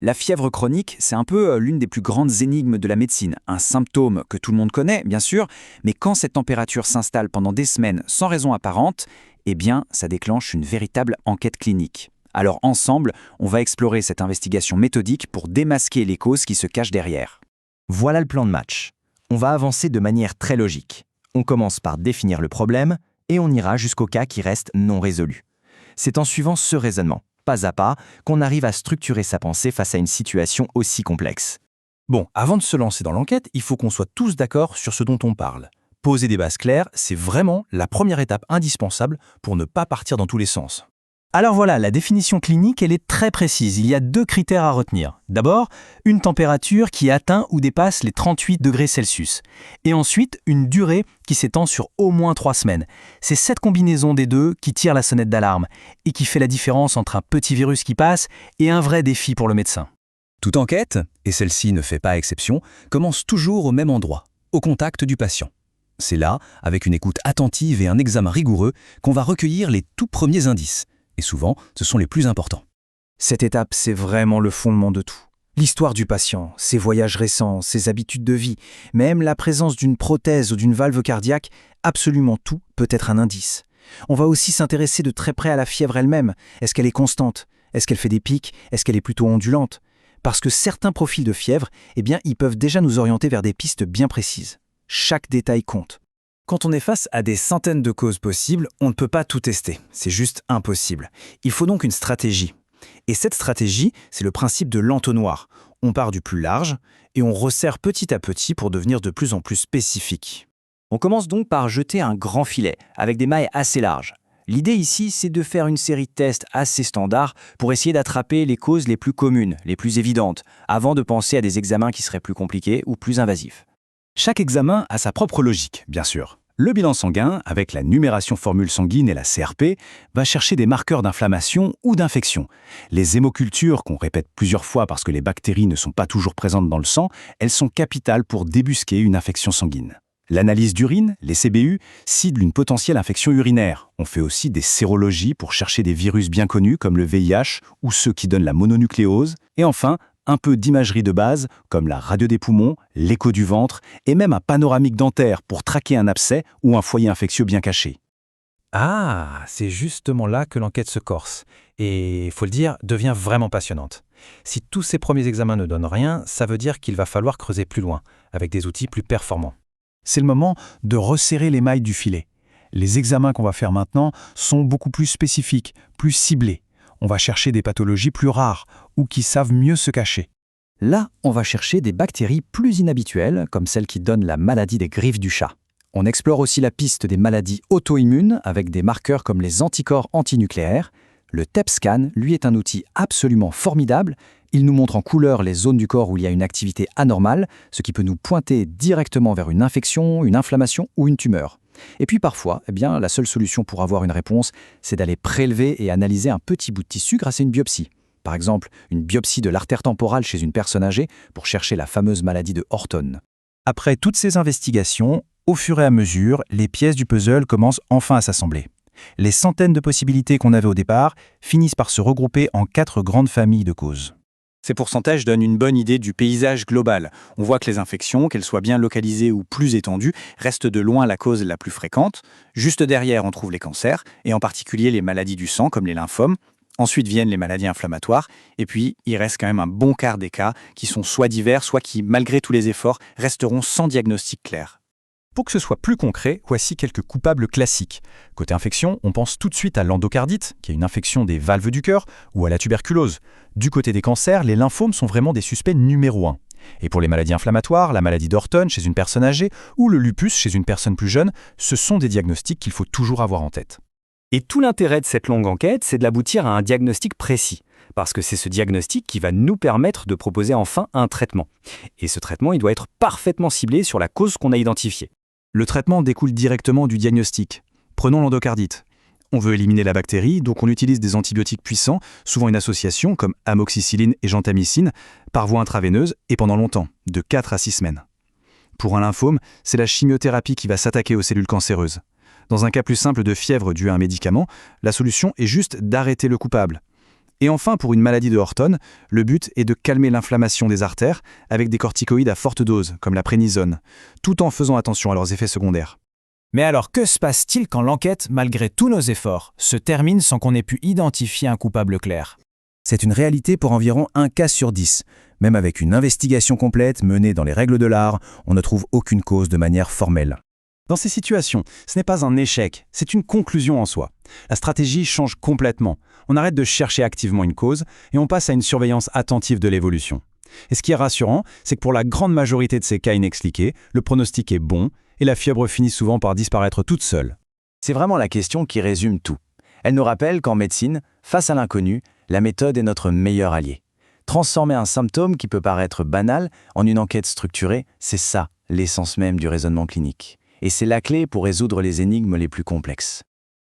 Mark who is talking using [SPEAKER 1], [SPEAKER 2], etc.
[SPEAKER 1] La fièvre chronique, c'est un peu l'une des plus grandes énigmes de la médecine. Un symptôme que tout le monde connaît, bien sûr, mais quand cette température s'installe pendant des semaines sans raison apparente, eh bien, ça déclenche une véritable enquête clinique. Alors ensemble, on va explorer cette investigation méthodique pour démasquer les causes qui se cachent derrière.
[SPEAKER 2] Voilà le plan de match. On va avancer de manière très logique. On commence par définir le problème et on ira jusqu'au cas qui reste non résolu. C'est en suivant ce raisonnement, pas à pas, qu'on arrive à structurer sa pensée face à une situation aussi complexe.
[SPEAKER 3] Bon, avant de se lancer dans l'enquête, il faut qu'on soit tous d'accord sur ce dont on parle. Poser des bases claires, c'est vraiment la première étape indispensable pour ne pas partir dans tous les sens.
[SPEAKER 4] Alors voilà, la définition clinique, elle est très précise. Il y a 2 critères à retenir. D'abord, une température qui atteint ou dépasse les 38 degrés Celsius. Et ensuite, une durée qui s'étend sur au moins 3 semaines. C'est cette combinaison des deux qui tire la sonnette d'alarme et qui fait la différence entre un petit virus qui passe et un vrai défi pour le médecin.
[SPEAKER 3] Toute enquête, et celle-ci ne fait pas exception, commence toujours au même endroit, au contact du patient. C'est là, avec une écoute attentive et un examen rigoureux, qu'on va recueillir les tout premiers indices. Et souvent, ce sont les plus importants.
[SPEAKER 5] Cette étape, c'est vraiment le fondement de tout. L'histoire du patient, ses voyages récents, ses habitudes de vie, même la présence d'une prothèse ou d'une valve cardiaque, absolument tout peut être un indice. On va aussi s'intéresser de très près à la fièvre elle-même. Est-ce qu'elle est constante? Est-ce qu'elle fait des pics? Est-ce qu'elle est plutôt ondulante? Parce que certains profils de fièvre, ils peuvent déjà nous orienter vers des pistes bien précises. Chaque détail compte.
[SPEAKER 1] Quand on est face à des centaines de causes possibles, on ne peut pas tout tester. C'est juste impossible. Il faut donc une stratégie. Et cette stratégie, c'est le principe de l'entonnoir. On part du plus large et on resserre petit à petit pour devenir de plus en plus spécifique.
[SPEAKER 2] On commence donc par jeter un grand filet, avec des mailles assez larges. L'idée ici, c'est de faire une série de tests assez standards pour essayer d'attraper les causes les plus communes, les plus évidentes, avant de penser à des examens qui seraient plus compliqués ou plus invasifs.
[SPEAKER 3] Chaque examen a sa propre logique, bien sûr. Le bilan sanguin, avec la numération formule sanguine et la CRP, va chercher des marqueurs d'inflammation ou d'infection. Les hémocultures, qu'on répète plusieurs fois parce que les bactéries ne sont pas toujours présentes dans le sang, elles sont capitales pour débusquer une infection sanguine. L'analyse d'urine, les CBU, cible une potentielle infection urinaire. On fait aussi des sérologies pour chercher des virus bien connus comme le VIH ou ceux qui donnent la mononucléose. Et enfin, un peu d'imagerie de base, comme la radio des poumons, l'écho du ventre, et même un panoramique dentaire pour traquer un abcès ou un foyer infectieux bien caché.
[SPEAKER 4] Ah, c'est justement là que l'enquête se corse. Et, il faut le dire, devient vraiment passionnante. Si tous ces premiers examens ne donnent rien, ça veut dire qu'il va falloir creuser plus loin, avec des outils plus performants.
[SPEAKER 3] C'est le moment de resserrer les mailles du filet. Les examens qu'on va faire maintenant sont beaucoup plus spécifiques, plus ciblés. On va chercher des pathologies plus rares ou qui savent mieux se cacher.
[SPEAKER 1] Là, on va chercher des bactéries plus inhabituelles, comme celles qui donnent la maladie des griffes du chat. On explore aussi la piste des maladies auto-immunes avec des marqueurs comme les anticorps antinucléaires. Le TEP-scan, lui, est un outil absolument formidable. Il nous montre en couleur les zones du corps où il y a une activité anormale, ce qui peut nous pointer directement vers une infection, une inflammation ou une tumeur. Et puis parfois, la seule solution pour avoir une réponse, c'est d'aller prélever et analyser un petit bout de tissu grâce à une biopsie. Par exemple, une biopsie de l'artère temporale chez une personne âgée pour chercher la fameuse maladie de Horton.
[SPEAKER 3] Après toutes ces investigations, au fur et à mesure, les pièces du puzzle commencent enfin à s'assembler. Les centaines de possibilités qu'on avait au départ finissent par se regrouper en 4 grandes familles de causes.
[SPEAKER 1] Ces pourcentages donnent une bonne idée du paysage global. On voit que les infections, qu'elles soient bien localisées ou plus étendues, restent de loin la cause la plus fréquente. Juste derrière, on trouve les cancers, et en particulier les maladies du sang, comme les lymphomes. Ensuite viennent les maladies inflammatoires, et puis il reste quand même un bon quart des cas qui sont soit divers, soit qui, malgré tous les efforts, resteront sans diagnostic clair.
[SPEAKER 4] Pour que ce soit plus concret, voici quelques coupables classiques. Côté infection, on pense tout de suite à l'endocardite, qui est une infection des valves du cœur, ou à la tuberculose. Du côté des cancers, les lymphomes sont vraiment des suspects numéro 1. Et pour les maladies inflammatoires, la maladie d'Horton chez une personne âgée ou le lupus chez une personne plus jeune, ce sont des diagnostics qu'il faut toujours avoir en tête.
[SPEAKER 2] Et tout l'intérêt de cette longue enquête, c'est de l'aboutir à un diagnostic précis. Parce que c'est ce diagnostic qui va nous permettre de proposer enfin un traitement. Et ce traitement, il doit être parfaitement ciblé sur la cause qu'on a identifiée.
[SPEAKER 3] Le traitement découle directement du diagnostic. Prenons l'endocardite. On veut éliminer la bactérie, donc on utilise des antibiotiques puissants, souvent une association comme amoxicilline et gentamicine, par voie intraveineuse et pendant longtemps, de 4 à 6 semaines. Pour un lymphome, c'est la chimiothérapie qui va s'attaquer aux cellules cancéreuses. Dans un cas plus simple de fièvre due à un médicament, la solution est juste d'arrêter le coupable.
[SPEAKER 1] Et enfin, pour une maladie de Horton, le but est de calmer l'inflammation des artères avec des corticoïdes à forte dose, comme la prénisone, tout en faisant attention à leurs effets secondaires.
[SPEAKER 5] Mais alors, que se passe-t-il quand l'enquête, malgré tous nos efforts, se termine sans qu'on ait pu identifier un coupable clair?
[SPEAKER 1] C'est une réalité pour environ 1 cas sur 10. Même avec une investigation complète menée dans les règles de l'art, on ne trouve aucune cause de manière formelle.
[SPEAKER 3] Dans ces situations, ce n'est pas un échec, c'est une conclusion en soi. La stratégie change complètement. On arrête de chercher activement une cause et on passe à une surveillance attentive de l'évolution. Et ce qui est rassurant, c'est que pour la grande majorité de ces cas inexpliqués, le pronostic est bon et la fièvre finit souvent par disparaître toute seule.
[SPEAKER 2] C'est vraiment la question qui résume tout. Elle nous rappelle qu'en médecine, face à l'inconnu, la méthode est notre meilleur allié. Transformer un symptôme qui peut paraître banal en une enquête structurée, c'est ça, l'essence même du raisonnement clinique. Et c'est la clé pour résoudre les énigmes les plus complexes.